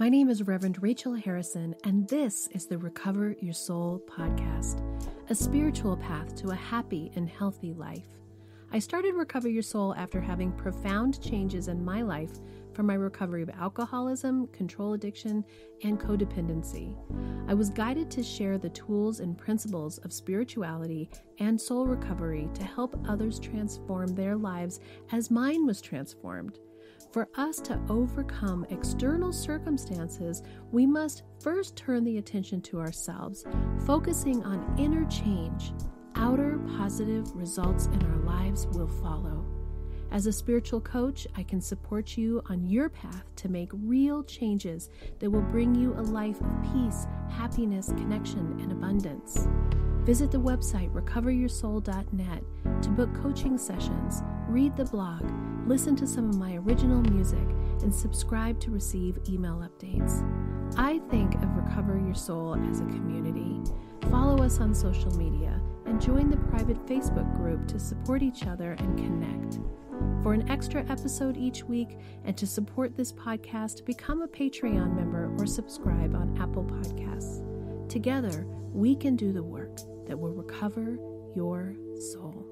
My name is Reverend Rachel Harrison, and this is the Recover Your Soul podcast, a spiritual path to a happy and healthy life. I started Recover Your Soul after having profound changes in my life from my recovery of alcoholism, control addiction, and codependency. I was guided to share the tools and principles of spirituality and soul recovery to help others transform their lives as mine was transformed. For us to overcome external circumstances, we must first turn the attention to ourselves, focusing on inner change. Outer positive results in our lives will follow. As a spiritual coach, I can support you on your path to make real changes that will bring you a life of peace, happiness, connection, and abundance. Visit the website recoveryoursoul.net to book coaching sessions, read the blog, listen to some of my original music, and subscribe to receive email updates. I think of Recover Your Soul as a community. Follow us on social media and join the private Facebook group to support each other and connect. For an extra episode each week and to support this podcast, become a Patreon member or subscribe on Apple Podcasts. Together, we can do the work that will recover your soul.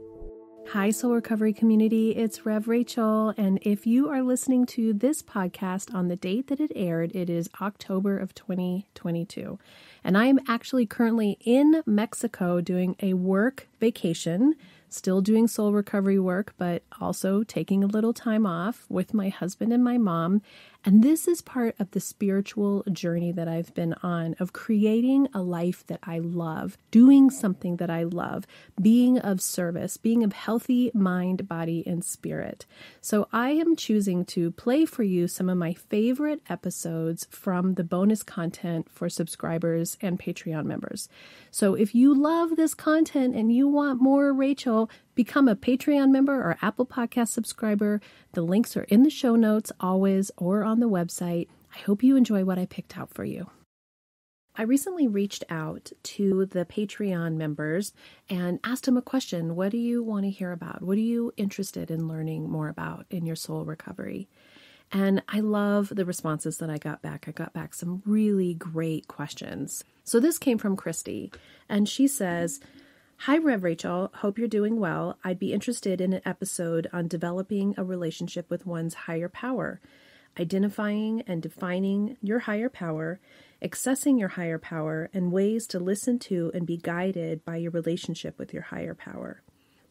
Hi, Soul Recovery community. It's Rev Rachel. And if you are listening to this podcast on the date that it aired, it is October of 2022. And I am actually currently in Mexico doing a work vacation, still doing soul recovery work, but also taking a little time off with my husband and my mom. And this is part of the spiritual journey that I've been on of creating a life that I love, doing something that I love, being of service, being of healthy mind, body, and spirit. So I am choosing to play for you some of my favorite episodes from the bonus content for subscribers and Patreon members. So if you love this content and you want more Rachel, become a Patreon member or Apple Podcast subscriber. The links are in the show notes always or on the website. I hope you enjoy what I picked out for you. I recently reached out to the Patreon members and asked them a question. What do you want to hear about? What are you interested in learning more about in your soul recovery? And I love the responses that I got back. I got back some really great questions. So this came from Christy, and she says, "Hi, Rev Rachel. Hope you're doing well. I'd be interested in an episode on developing a relationship with one's higher power, identifying and defining your higher power, accessing your higher power, and ways to listen to and be guided by your relationship with your higher power."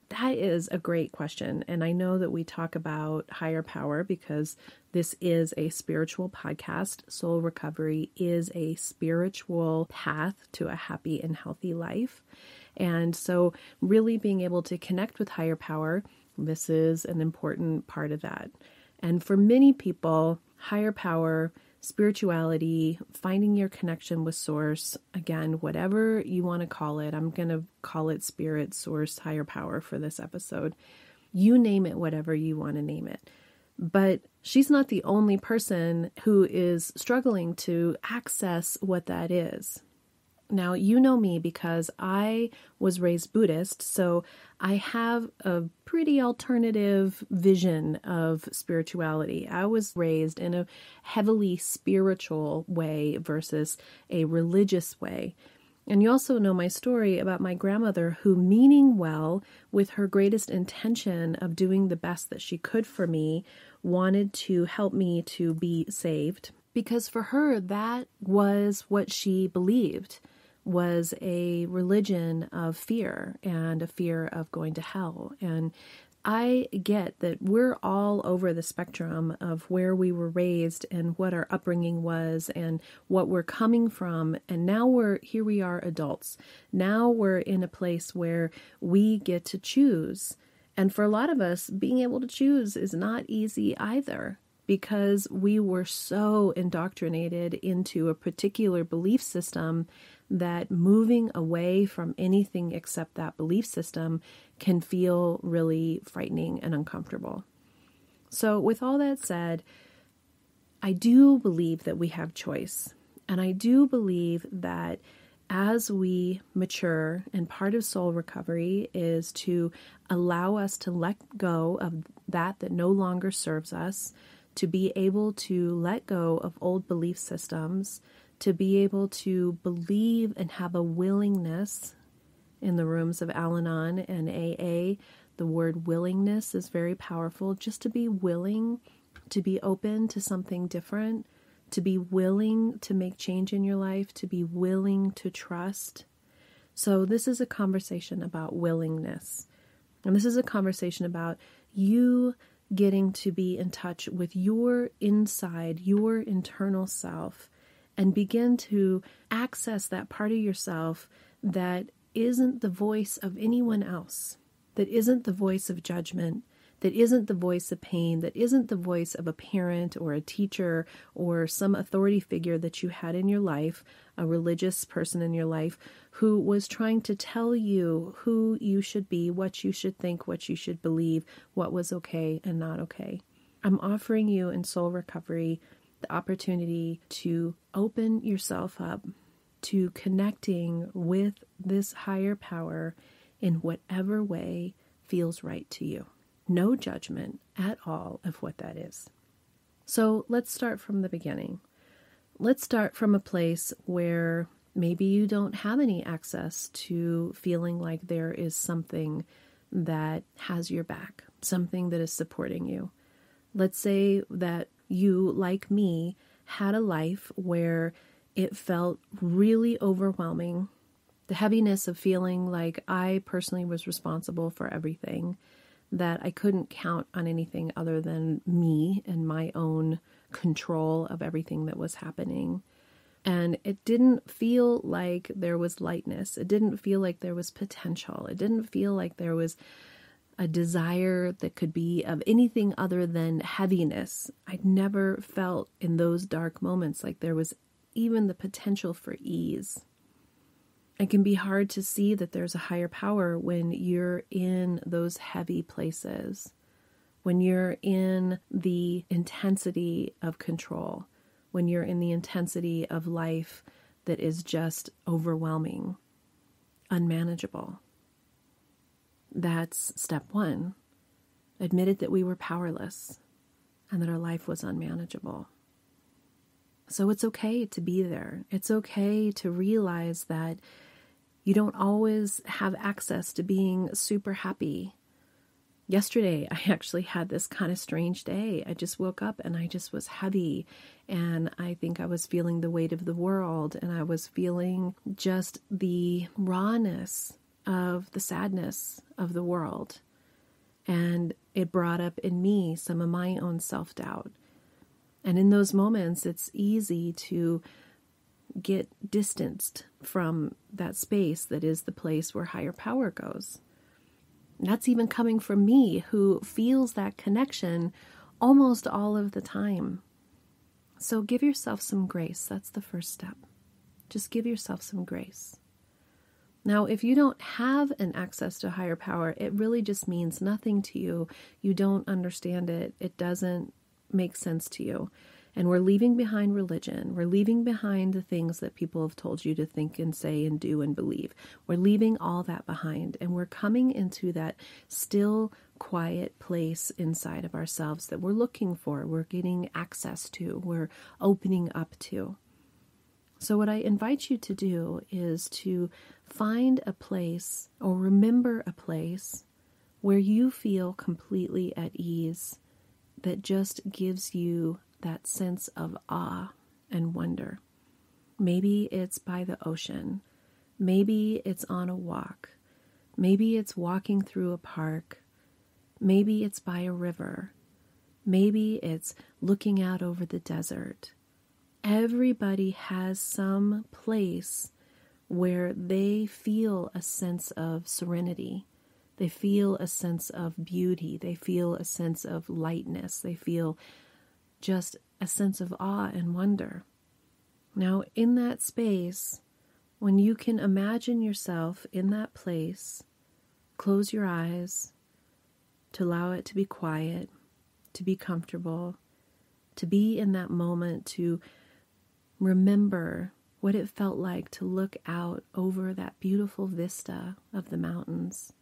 That is a great question. And I know that we talk about higher power because this is a spiritual podcast. Soul recovery is a spiritual path to a happy and healthy life. And so really being able to connect with higher power, this is an important part of that. And for many people, higher power, spirituality, finding your connection with source, again, whatever you want to call it, I'm going to call it spirit, source, higher power for this episode. You name it, whatever you want to name it. But she's not the only person who is struggling to access what that is. Now, you know me because I was raised Buddhist, so I have a pretty alternative vision of spirituality. I was raised in a heavily spiritual way versus a religious way. And you also know my story about my grandmother who, meaning well, with her greatest intention of doing the best that she could for me, wanted to help me to be saved. Because for her, that was what she believed, was a religion of fear and a fear of going to hell. And I get that we're all over the spectrum of where we were raised and what our upbringing was and what we're coming from. And now we are adults. Now we're in a place where we get to choose. And for a lot of us, being able to choose is not easy either, because we were so indoctrinated into a particular belief system that moving away from anything except that belief system can feel really frightening and uncomfortable. So with all that said, I do believe that we have choice. And I do believe that as we mature, and part of soul recovery is to allow us to let go of that no longer serves us, to be able to let go of old belief systems, to be able to believe and have a willingness. In the rooms of Al-Anon and AA, the word willingness is very powerful. Just to be willing, to be open to something different, to be willing to make change in your life, to be willing to trust. So this is a conversation about willingness. And this is a conversation about you getting to be in touch with your inside, your internal self, and begin to access that part of yourself that isn't the voice of anyone else, that isn't the voice of judgment, that isn't the voice of pain, that isn't the voice of a parent or a teacher or some authority figure that you had in your life, a religious person in your life who was trying to tell you who you should be, what you should think, what you should believe, what was okay and not okay. I'm offering you in Soul Recovery the opportunity to open yourself up to connecting with this higher power in whatever way feels right to you. No judgment at all of what that is. So let's start from the beginning. Let's start from a place where maybe you don't have any access to feeling like there is something that has your back, something that is supporting you. Let's say that you, like me, had a life where it felt really overwhelming. The heaviness of feeling like I personally was responsible for everything, that I couldn't count on anything other than me and my own control of everything that was happening. And it didn't feel like there was lightness. It didn't feel like there was potential. It didn't feel like there was a desire that could be of anything other than heaviness. I'd never felt in those dark moments like there was even the potential for ease. It can be hard to see that there's a higher power when you're in those heavy places, when you're in the intensity of control, when you're in the intensity of life that is just overwhelming, unmanageable. That's step one. Admitted that we were powerless and that our life was unmanageable. So it's okay to be there. It's okay to realize that you don't always have access to being super happy. Yesterday, I actually had this kind of strange day. I just woke up and I just was heavy, and I think I was feeling the weight of the world, and I was feeling just the rawness of the sadness of the world. And it brought up in me some of my own self-doubt. And in those moments, it's easy to get distanced from that space that is the place where higher power goes. That's even coming from me, who feels that connection almost all of the time. So give yourself some grace. That's the first step. Just give yourself some grace. Now, if you don't have an access to higher power, it really just means nothing to you. You don't understand it. It doesn't make sense to you. And we're leaving behind religion. We're leaving behind the things that people have told you to think and say and do and believe. We're leaving all that behind. And we're coming into that still, quiet place inside of ourselves that we're looking for. We're getting access to. We're opening up to. So what I invite you to do is to find a place or remember a place where you feel completely at ease, that just gives you that sense of awe and wonder. Maybe it's by the ocean. Maybe it's on a walk. Maybe it's walking through a park. Maybe it's by a river. Maybe it's looking out over the desert. Everybody has some place where they feel a sense of serenity. They feel a sense of beauty. They feel a sense of lightness. They feel just a sense of awe and wonder. Now, in that space, when you can imagine yourself in that place, close your eyes to allow it to be quiet, to be comfortable, to be in that moment, to remember what it felt like to look out over that beautiful vista of the mountains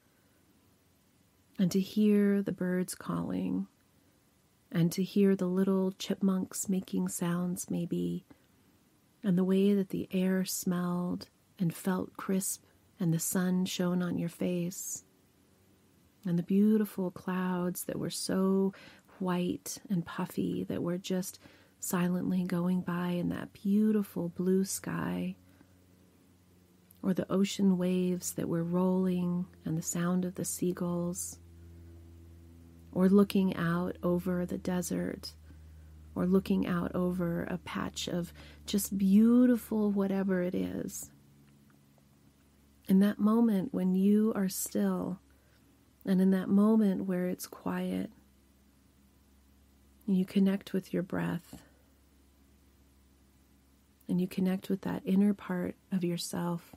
and to hear the birds calling and to hear the little chipmunks making sounds maybe, and the way that the air smelled and felt crisp and the sun shone on your face, and the beautiful clouds that were so white and puffy that were just silently going by in that beautiful blue sky, or the ocean waves that were rolling and the sound of the seagulls, or looking out over the desert, or looking out over a patch of just beautiful whatever it is. In that moment when you are still, and in that moment where it's quiet, you connect with your breath, and you connect with that inner part of yourself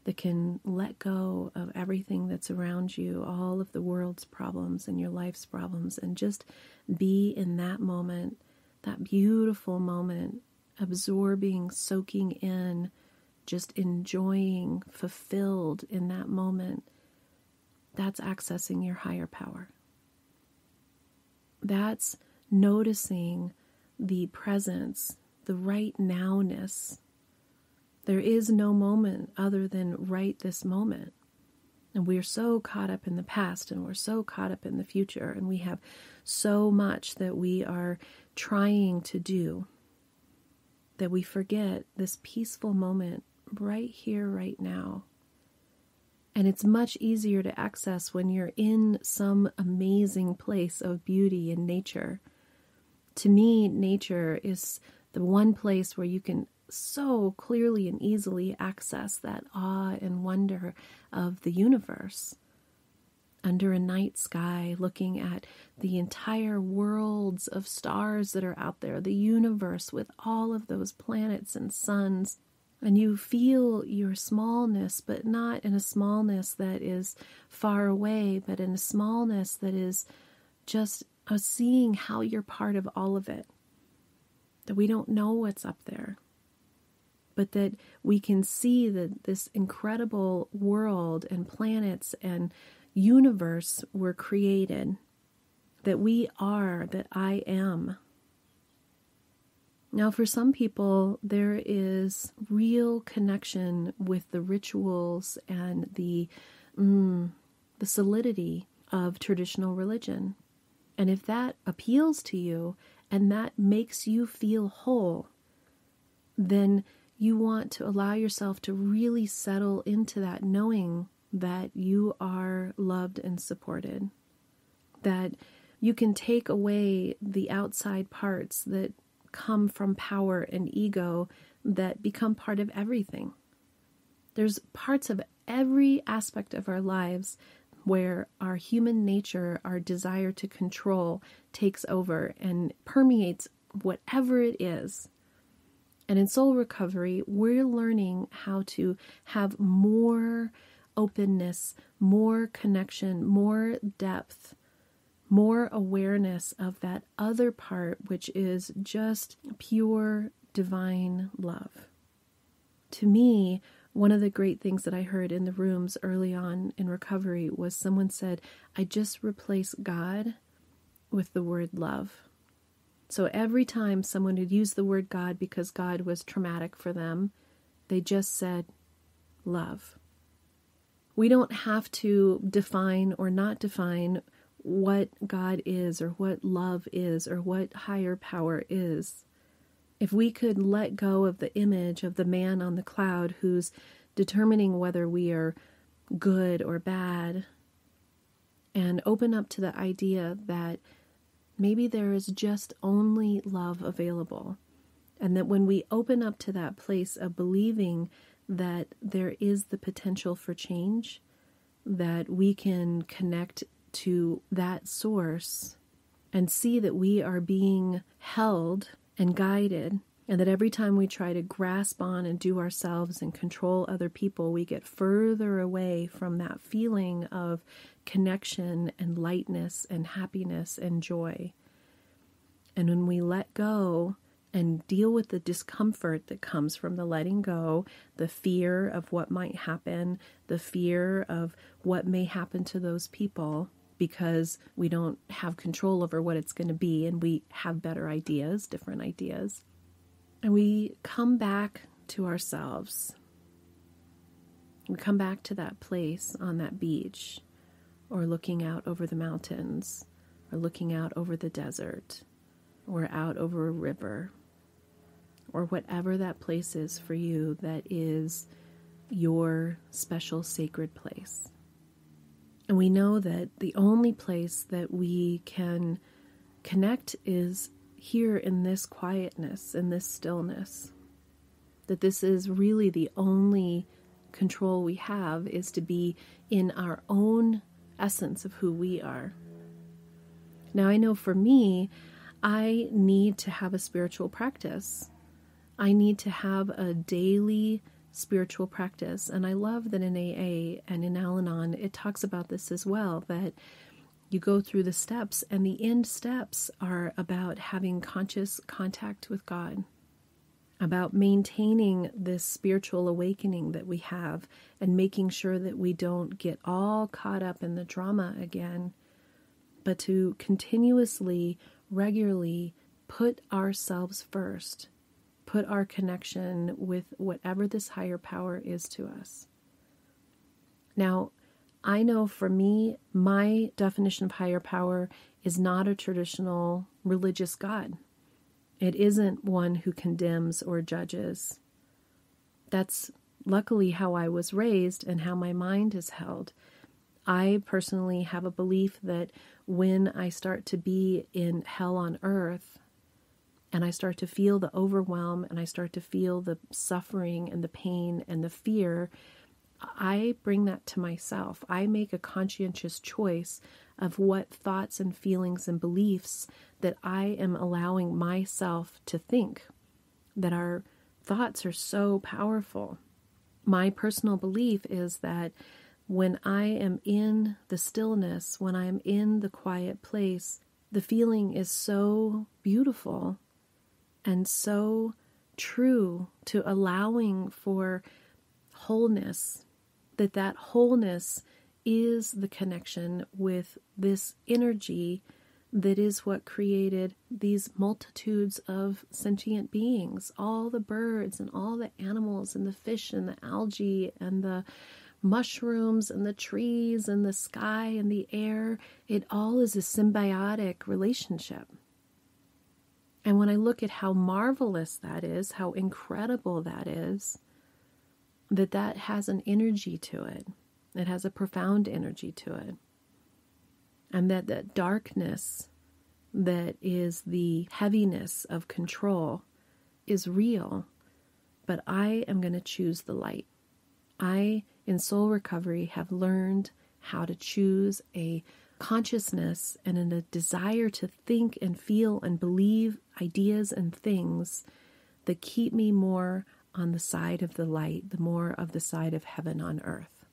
that can let go of everything that's around you, all of the world's problems and your life's problems, and just be in that moment, that beautiful moment, absorbing, soaking in, just enjoying, fulfilled in that moment. That's accessing your higher power. That's noticing the presence, the right nowness. There is no moment other than right this moment. And we're so caught up in the past, and we're so caught up in the future, and we have so much that we are trying to do that we forget this peaceful moment right here, right now. And it's much easier to access when you're in some amazing place of beauty and nature. To me, nature is the one place where you can so clearly and easily access that awe and wonder of the universe. Under a night sky, looking at the entire worlds of stars that are out there, the universe with all of those planets and suns. And you feel your smallness, but not in a smallness that is far away, but in a smallness that is just seeing how you're part of all of it. That we don't know what's up there, but that we can see that this incredible world and planets and universe were created, that we are, that I am. Now, for some people, there is real connection with the rituals and the solidity of traditional religion. And if that appeals to you and that makes you feel whole, then you want to allow yourself to really settle into that, knowing that you are loved and supported, that you can take away the outside parts that come from power and ego that become part of everything. There's parts of every aspect of our lives where our human nature, our desire to control, takes over and permeates whatever it is. And in soul recovery, we're learning how to have more openness, more connection, more depth, more awareness of that other part, which is just pure divine love. To me, one of the great things that I heard in the rooms early on in recovery was someone said, I just replace God with the word love. So every time someone would use the word God because God was traumatic for them, they just said love. We don't have to define or not define what God is or what love is or what higher power is. If we could let go of the image of the man on the cloud who's determining whether we are good or bad, and open up to the idea that maybe there is just only love available, and that when we open up to that place of believing that there is the potential for change, that we can connect to that source and see that we are being held and guided, and that every time we try to grasp on and do ourselves and control other people, we get further away from that feeling of connection and lightness and happiness and joy. And when we let go and deal with the discomfort that comes from the letting go, the fear of what might happen, the fear of what may happen to those people, because we don't have control over what it's going to be, and we have better ideas, different ideas. And we come back to ourselves. We come back to that place on that beach, or looking out over the mountains, or looking out over the desert, or out over a river, or whatever that place is for you that is your special sacred place. And we know that the only place that we can connect is here in this quietness, in this stillness. That this is really the only control we have, is to be in our own essence of who we are. Now, I know for me, I need to have a spiritual practice. I need to have a daily spiritual practice. And I love that in AA and in Al-Anon, it talks about this as well, that you go through the steps, and the end steps are about having conscious contact with God, about maintaining this spiritual awakening that we have, and making sure that we don't get all caught up in the drama again, but to continuously, regularly put ourselves first, put our connection with whatever this higher power is to us. Now, I know for me, my definition of higher power is not a traditional religious God. It isn't one who condemns or judges. That's luckily how I was raised and how my mind is held. I personally have a belief that when I start to be in hell on earth, and I start to feel the overwhelm, and I start to feel the suffering and the pain and the fear, I bring that to myself. I make a conscientious choice of what thoughts and feelings and beliefs that I am allowing myself to think, that our thoughts are so powerful. My personal belief is that when I am in the stillness, when I'm in the quiet place, the feeling is so beautiful and so true to allowing for wholeness, that wholeness is the connection with this energy that is what created these multitudes of sentient beings, all the birds and all the animals and the fish and the algae and the mushrooms and the trees and the sky and the air. It all is a symbiotic relationship. And when I look at how marvelous that is, how incredible that is, that has an energy to it. It has a profound energy to it. And that darkness that is the heaviness of control is real, but I am going to choose the light. I, in soul recovery, have learned how to choose a consciousness and a desire to think and feel and believe ideas and things that keep me more on the side of the light, the more of the side of heaven on earth.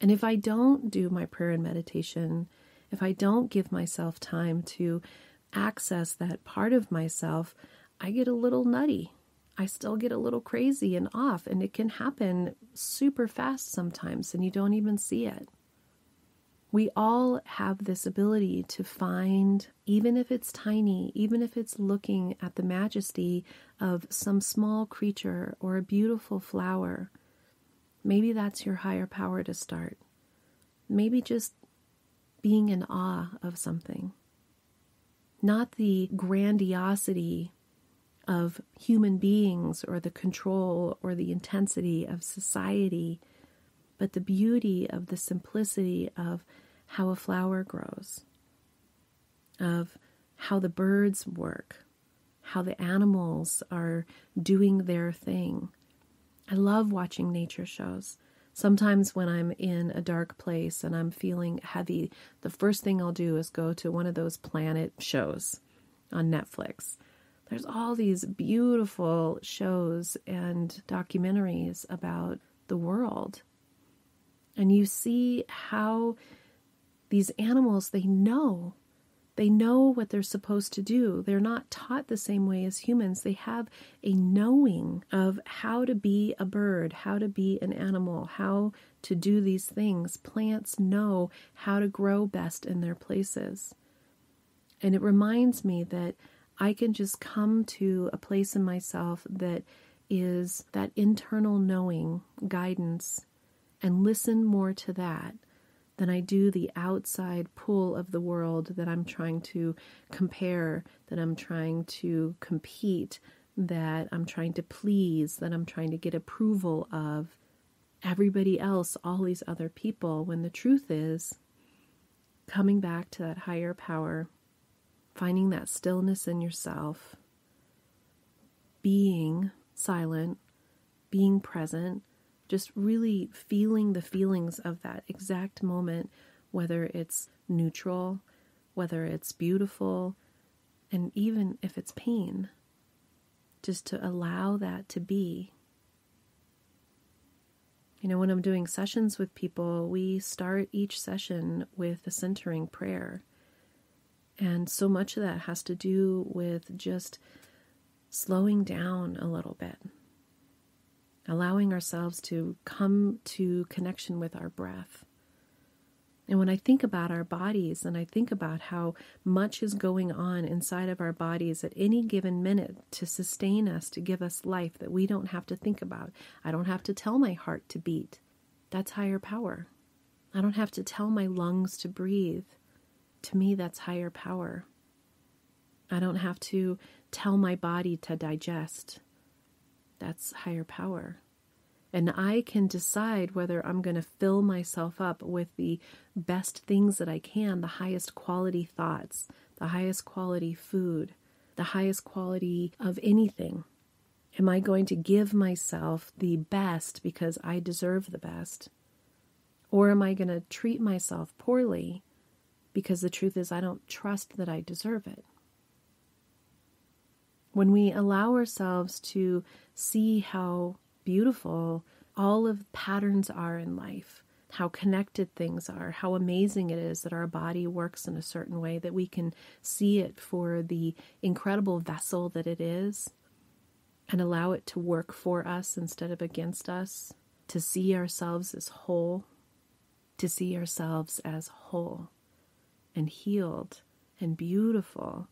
And if I don't do my prayer and meditation, if I don't give myself time to access that part of myself, I get a little nutty. I still get a little crazy and off, and it can happen super fast sometimes, and you don't even see it. We all have this ability to find, even if it's tiny, even if it's looking at the majesty of some small creature or a beautiful flower, maybe that's your higher power to start. Maybe just being in awe of something. Not the grandiosity of human beings or the control or the intensity of society, but the beauty of the simplicity of how a flower grows, of how the birds work, how the animals are doing their thing. I love watching nature shows. Sometimes when I'm in a dark place and I'm feeling heavy, the first thing I'll do is go to one of those planet shows on Netflix. There's all these beautiful shows and documentaries about the world. And you see how these animals, they know They know what they're supposed to do. They're not taught the same way as humans. They have a knowing of how to be a bird, how to be an animal, how to do these things. Plants know how to grow best in their places. And it reminds me that I can just come to a place in myself that is that internal knowing, guidance, and listen more to that than I do the outside pull of the world that I'm trying to compare, that I'm trying to compete, that I'm trying to please, that I'm trying to get approval of everybody else, all these other people, when the truth is coming back to that higher power, finding that stillness in yourself, being silent, being present, just really feeling the feelings of that exact moment, whether it's neutral, whether it's beautiful, and even if it's pain, just to allow that to be. You know, when I'm doing sessions with people, we start each session with a centering prayer. And so much of that has to do with just slowing down a little bit, allowing ourselves to come to connection with our breath. And when I think about our bodies and I think about how much is going on inside of our bodies at any given minute to sustain us, to give us life that we don't have to think about. I don't have to tell my heart to beat. That's higher power. I don't have to tell my lungs to breathe. To me, that's higher power. I don't have to tell my body to digest. That's higher power. And I can decide whether I'm going to fill myself up with the best things that I can, the highest quality thoughts, the highest quality food, the highest quality of anything. Am I going to give myself the best because I deserve the best? Or am I going to treat myself poorly because the truth is I don't trust that I deserve it? When we allow ourselves to see how beautiful all of the patterns are in life, how connected things are, how amazing it is that our body works in a certain way, that we can see it for the incredible vessel that it is and allow it to work for us instead of against us, to see ourselves as whole, and healed and beautiful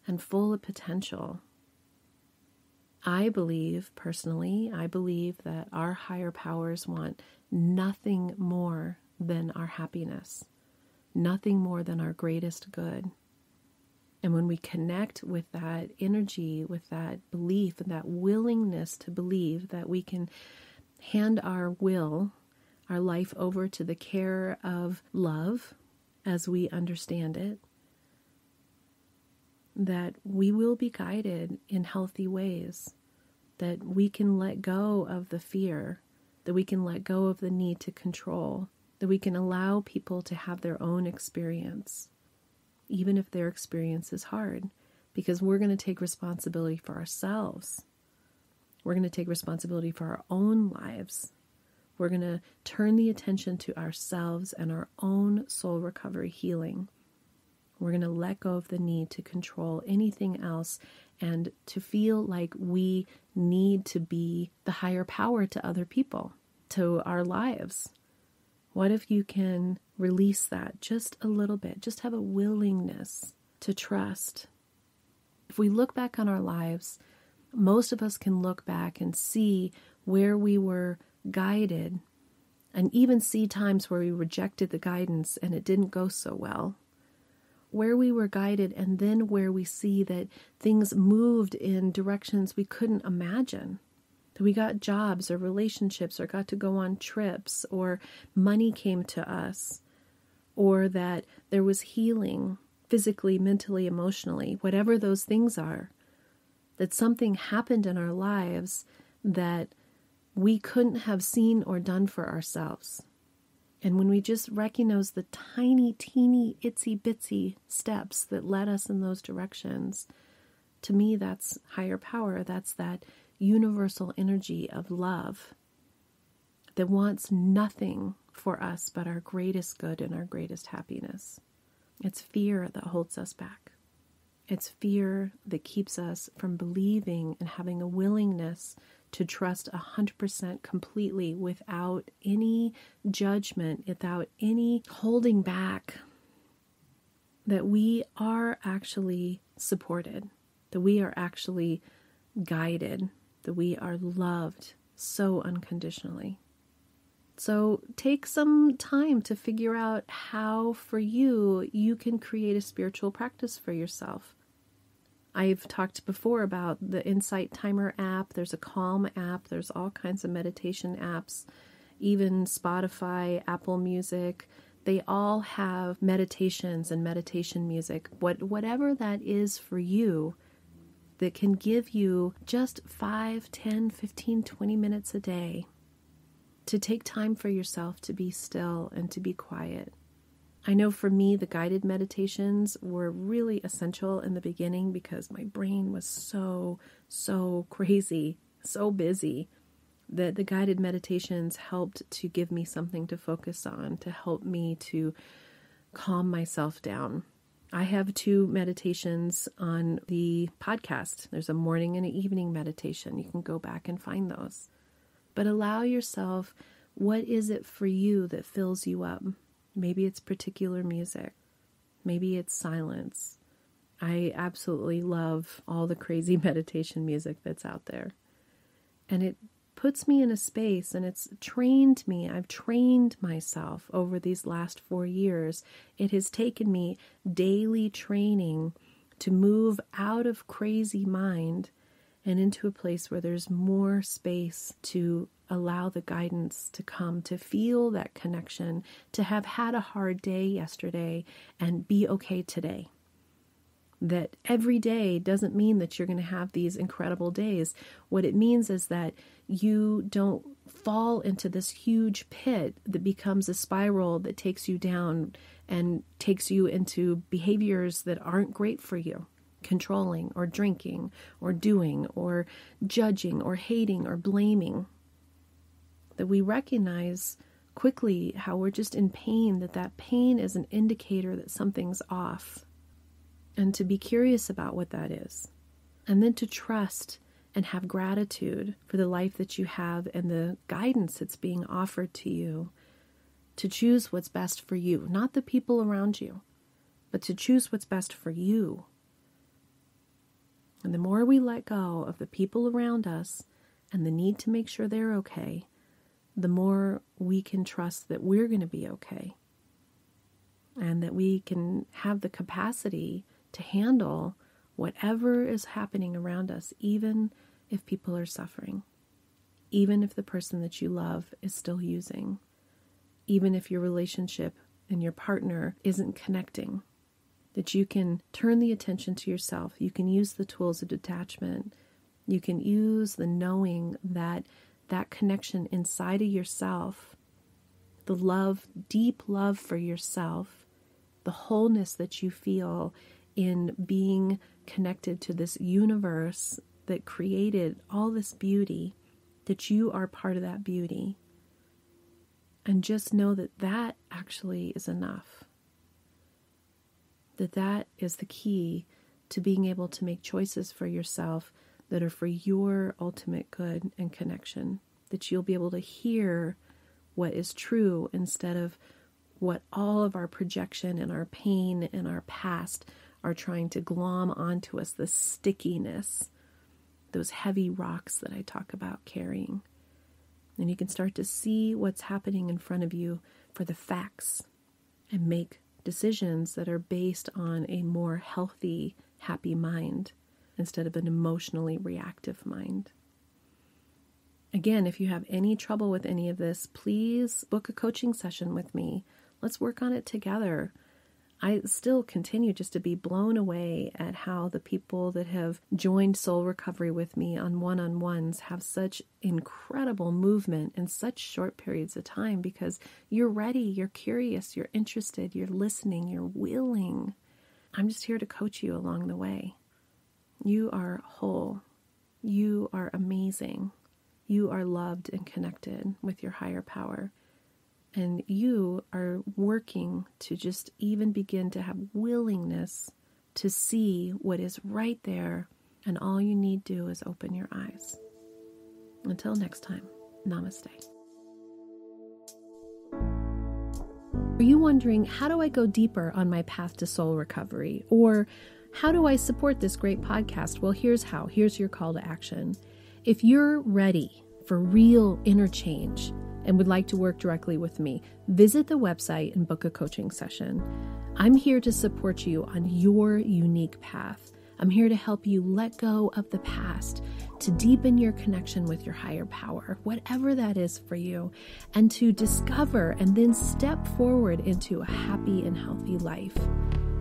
and full of potential. I believe that our higher powers want nothing more than our happiness, nothing more than our greatest good. And when we connect with that energy, with that belief, and that willingness to believe that we can hand our will, our life over to the care of love as we understand it, that we will be guided in healthy ways, that we can let go of the fear, that we can let go of the need to control, that we can allow people to have their own experience, even if their experience is hard, because we're going to take responsibility for ourselves. We're going to take responsibility for our own lives. We're going to turn the attention to ourselves and our own soul recovery healing. We're going to let go of the need to control anything else and to feel like we need to be the higher power to other people, to our lives. What if you can release that just a little bit? Just have a willingness to trust. If we look back on our lives, most of us can look back and see where we were guided and even see times where we rejected the guidance and it didn't go so well. Where we were guided and then where we see that things moved in directions we couldn't imagine. That we got jobs or relationships or got to go on trips or money came to us or that there was healing physically, mentally, emotionally, whatever those things are. That something happened in our lives that we couldn't have seen or done for ourselves. And when we just recognize the tiny, teeny, itsy bitsy steps that led us in those directions, to me, that's higher power. That's that universal energy of love that wants nothing for us but our greatest good and our greatest happiness. It's fear that holds us back. It's fear that keeps us from believing and having a willingness to trust 100% completely without any judgment, without any holding back, that we are actually supported, that we are actually guided, that we are loved so unconditionally. So take some time to figure out how for you can create a spiritual practice for yourself. I've talked before about the Insight Timer app. There's a Calm app. There's all kinds of meditation apps, even Spotify, Apple Music. They all have meditations and meditation music. Whatever that is for you that can give you just 5, 10, 15, 20 minutes a day to take time for yourself to be still and to be quiet. I know for me, the guided meditations were really essential in the beginning because my brain was so crazy, so busy, that the guided meditations helped to give me something to focus on, to help me to calm myself down. I have 2 meditations on the podcast. There's a morning and an evening meditation. You can go back and find those. But allow yourself, what is it for you that fills you up? Maybe it's particular music. Maybe it's silence. I absolutely love all the crazy meditation music that's out there. And it puts me in a space, and it's trained me. I've trained myself over these last 4 years. It has taken me daily training to move out of crazy mind and into a place where there's more space to allow the guidance to come, to feel that connection, to have had a hard day yesterday and be okay today. That every day doesn't mean that you're going to have these incredible days. What it means is that you don't fall into this huge pit that becomes a spiral that takes you down and takes you into behaviors that aren't great for you. Controlling or drinking or doing or judging or hating or blaming. That we recognize quickly how we're just in pain, that pain is an indicator that something's off. And to be curious about what that is. And then to trust and have gratitude for the life that you have and the guidance that's being offered to you. To choose what's best for you, not the people around you, but to choose what's best for you. And the more we let go of the people around us and the need to make sure they're okay, the more we can trust that we're going to be okay. And that we can have the capacity to handle whatever is happening around us, even if people are suffering, even if the person that you love is still using, even if your relationship and your partner isn't connecting. That you can turn the attention to yourself. You can use the tools of detachment. You can use the knowing that that connection inside of yourself, the love, deep love for yourself, the wholeness that you feel in being connected to this universe that created all this beauty, that you are part of that beauty. And just know that that actually is enough. That is the key to being able to make choices for yourself that are for your ultimate good and connection. That you'll be able to hear what is true instead of what all of our projection and our pain and our past are trying to glom onto us, the stickiness, those heavy rocks that I talk about carrying. And you can start to see what's happening in front of you for the facts and make decisions that are based on a more healthy, happy mind instead of an emotionally reactive mind. Again, if you have any trouble with any of this, please book a coaching session with me. Let's work on it together. I still continue just to be blown away at how the people that have joined Soul Recovery with me on one-on-ones have such incredible movement in such short periods of time because you're ready, you're curious, you're interested, you're listening, you're willing. I'm just here to coach you along the way. You are whole. You are amazing. You are loved and connected with your higher power. and you are working to just even begin to have willingness to see what is right there, and all you need to do is open your eyes. Until next time, namaste. Are you wondering, how do I go deeper on my path to soul recovery? Or how do I support this great podcast? Well, here's how. Here's your call to action. If you're ready for real inner change and would like to work directly with me, visit the website and book a coaching session. I'm here to support you on your unique path. I'm here to help you let go of the past, to deepen your connection with your higher power, whatever that is for you, and to discover and then step forward into a happy and healthy life.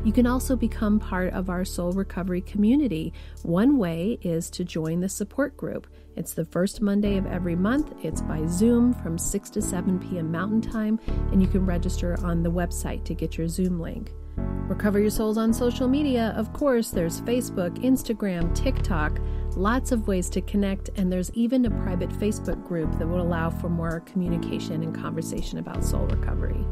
You can also become part of our soul recovery community. One way is to join the support group. It's the first Monday of every month. It's by Zoom from 6 to 7 p.m. Mountain Time, and you can register on the website to get your Zoom link. Recover Your Souls on social media. Of course, there's Facebook, Instagram, TikTok, lots of ways to connect, and there's even a private Facebook group that will allow for more communication and conversation about soul recovery.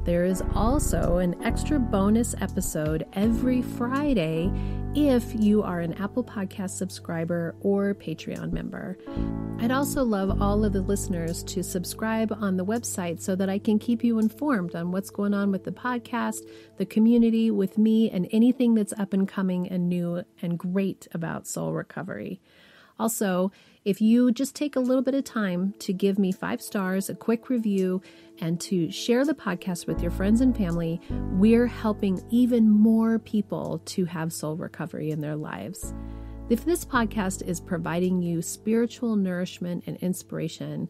There is also an extra bonus episode every Friday if you are an Apple Podcast subscriber or Patreon member. I'd also love all of the listeners to subscribe on the website so that I can keep you informed on what's going on with the podcast, the community, with me, and anything that's up and coming and new and great about soul recovery. Also, if you just take a little bit of time to give me 5 stars, a quick review, and to share the podcast with your friends and family, we're helping even more people to have soul recovery in their lives. If this podcast is providing you spiritual nourishment and inspiration,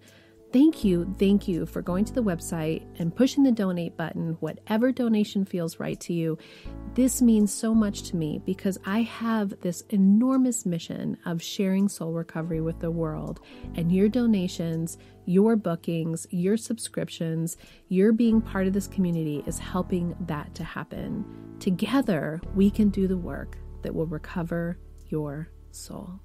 thank you for going to the website and pushing the donate button, whatever donation feels right to you. This means so much to me because I have this enormous mission of sharing soul recovery with the world, and your donations, your bookings, your subscriptions, your being part of this community is helping that to happen. Together, we can do the work that will recover your soul.